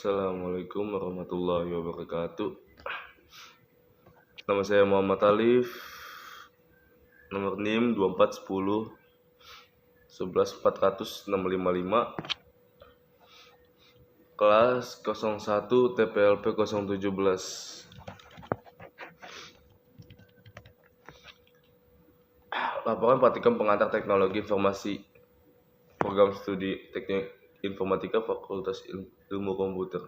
Assalamualaikum warahmatullahi wabarakatuh. Nama saya Muhammad Alif. Nomor NIM 2410 11 400 655. Kelas 01 TPLP 017. Laporan praktikum pengantar teknologi informasi program studi teknik informatika Fakultas Ilmu Komputer.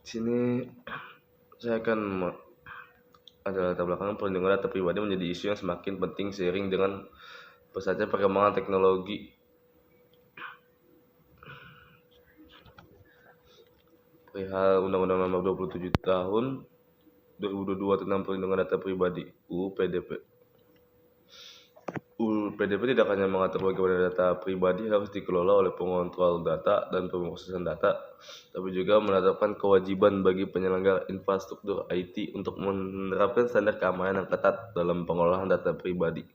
Di sini saya akan ada latar belakang perlindungan data pribadi menjadi isu yang semakin penting seiring dengan pesatnya perkembangan teknologi. Perihal Undang-Undang Nomor 27 Tahun 2022 tentang perlindungan data pribadi (UU PDP). UU PDP tidak hanya mengatur bagaimana data pribadi harus dikelola oleh pengontrol data dan pemrosesan data, tapi juga menetapkan kewajiban bagi penyelenggara infrastruktur IT untuk menerapkan standar keamanan yang ketat dalam pengelolaan data pribadi.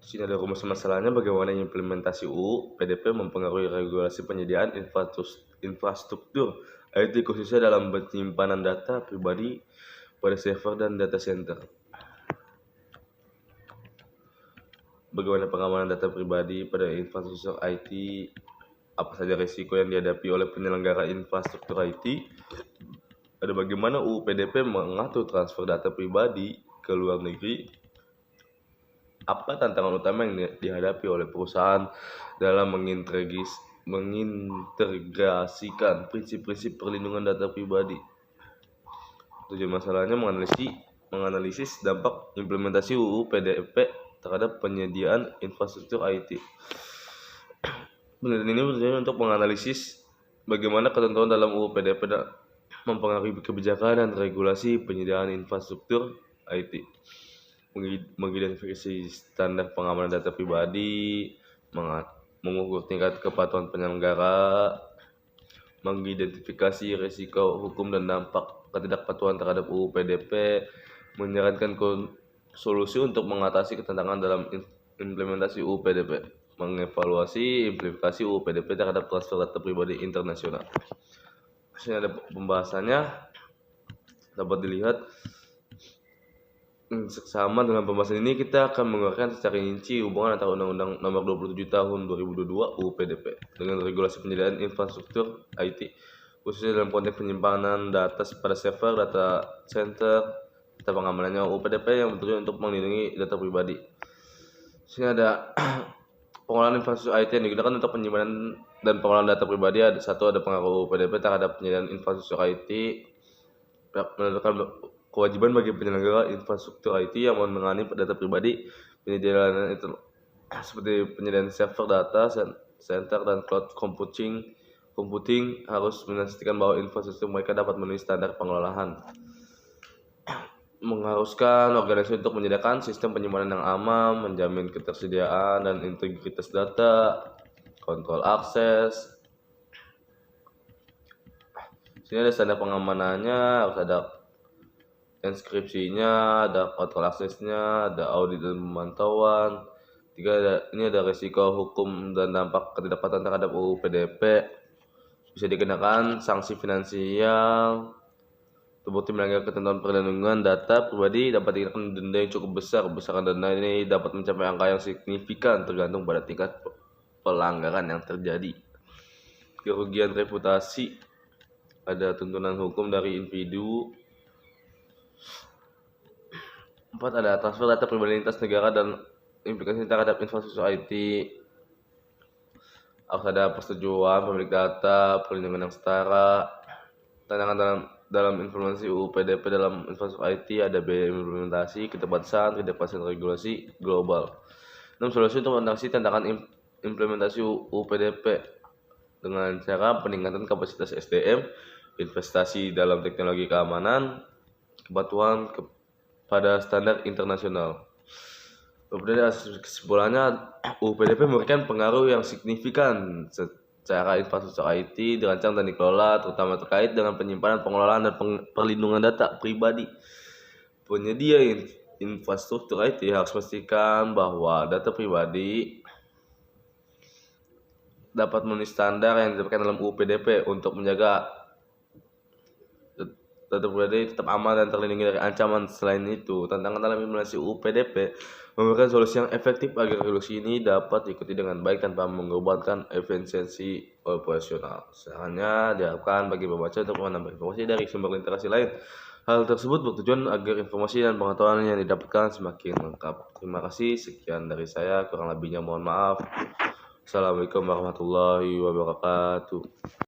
Di sini ada rumus masalahnya, bagaimana implementasi UU PDP mempengaruhi regulasi penyediaan infrastruktur IT khususnya dalam penyimpanan data pribadi pada server dan data center. Bagaimana pengamanan data pribadi pada infrastruktur IT? Apa saja risiko yang dihadapi oleh penyelenggara infrastruktur IT? Ada bagaimana UU PDP mengatur transfer data pribadi ke luar negeri? Apa tantangan utama yang dihadapi oleh perusahaan dalam mengintegrasikan prinsip-prinsip perlindungan data pribadi? Tujuan masalahnya menganalisis dampak implementasi UU PDP terhadap penyediaan infrastruktur IT. Penelitian ini bertujuan untuk menganalisis bagaimana ketentuan dalam UU PDP mempengaruhi kebijakan dan regulasi penyediaan infrastruktur IT, mengidentifikasi standar pengamanan data pribadi, mengukur tingkat kepatuhan penyelenggara, mengidentifikasi risiko hukum dan dampak ketidakpatuhan terhadap UU PDP, menyarankan solusi untuk mengatasi ketentangan dalam implementasi UU PDP, mengevaluasi implementasi UU PDP terhadap transfer data pribadi internasional. Di sini ada pembahasannya, dapat dilihat. Sama dalam pembahasan ini kita akan menguraikan secara rinci hubungan antara Undang-Undang Nomor 27 Tahun 2022 UU PDP dengan regulasi penyediaan infrastruktur IT, khususnya dalam konteks penyimpanan data pada server, data center, data pengamanannya. UU PDP yang bertujuan untuk melindungi data pribadi. Di sini ada pengelolaan infrastruktur IT yang digunakan untuk penyimpanan dan pengelolaan data pribadi. Ada pengaruh UU PDP terhadap penyediaan infrastruktur IT, menentukan kewajiban bagi penyelenggara infrastruktur IT yang menangani data pribadi, penyediaan itu seperti penyediaan server, data center, dan cloud computing harus memastikan bahwa infrastruktur mereka dapat memenuhi standar pengelolaan. Mengharuskan organisasi untuk menyediakan sistem penyimpanan yang aman, menjamin ketersediaan dan integritas data, kontrol akses. Sini ada standar pengamanannya, harus ada inskripsinya, ada kontrol aksesnya, ada audit dan pemantauan. Ini ada risiko hukum dan dampak ketidakpatuhan terhadap UU PDP. Bisa dikenakan sanksi finansial. Terbukti melanggar ketentuan perlindungan data pribadi dapat dikenakan denda yang cukup besar. Besaran denda ini dapat mencapai angka yang signifikan tergantung pada tingkat pelanggaran yang terjadi. Kerugian reputasi, ada tuntutan hukum dari individu. 4. Ada transfer data pribadi lintas negara dan implikasi terhadap infrastruktur IT. Harus ada persetujuan pemilik data, perlindungan yang setara. Tantangan dalam implementasi UU PDP dalam infrastruktur IT, ada biaya implementasi, ketidakpastian regulasi global. 6. Solusi untuk mengatasi tantangan implementasi UU PDP dengan cara peningkatan kapasitas SDM, investasi dalam teknologi keamanan, kepatuhan pada standar internasional. Kemudian kesimpulannya, UU PDP memberikan pengaruh yang signifikan secara infrastruktur IT dirancang dan dikelola, terutama terkait dengan penyimpanan, pengelolaan, dan perlindungan data pribadi. Penyedia infrastruktur IT harus memastikan bahwa data pribadi dapat memenuhi standar yang ditetapkan dalam UU PDP untuk menjaga data pribadi tetap aman dan terlindungi dari ancaman. Selain itu, tantangan dalam implementasi UU PDP memberikan solusi yang efektif agar regulasi ini dapat diikuti dengan baik tanpa mengorbankan efisiensi operasional. Selanjutnya diharapkan bagi pembaca untuk menambah informasi dari sumber literasi lain. Hal tersebut bertujuan agar informasi dan pengetahuan yang didapatkan semakin lengkap. Terima kasih, sekian dari saya, kurang lebihnya mohon maaf. Assalamualaikum warahmatullahi wabarakatuh.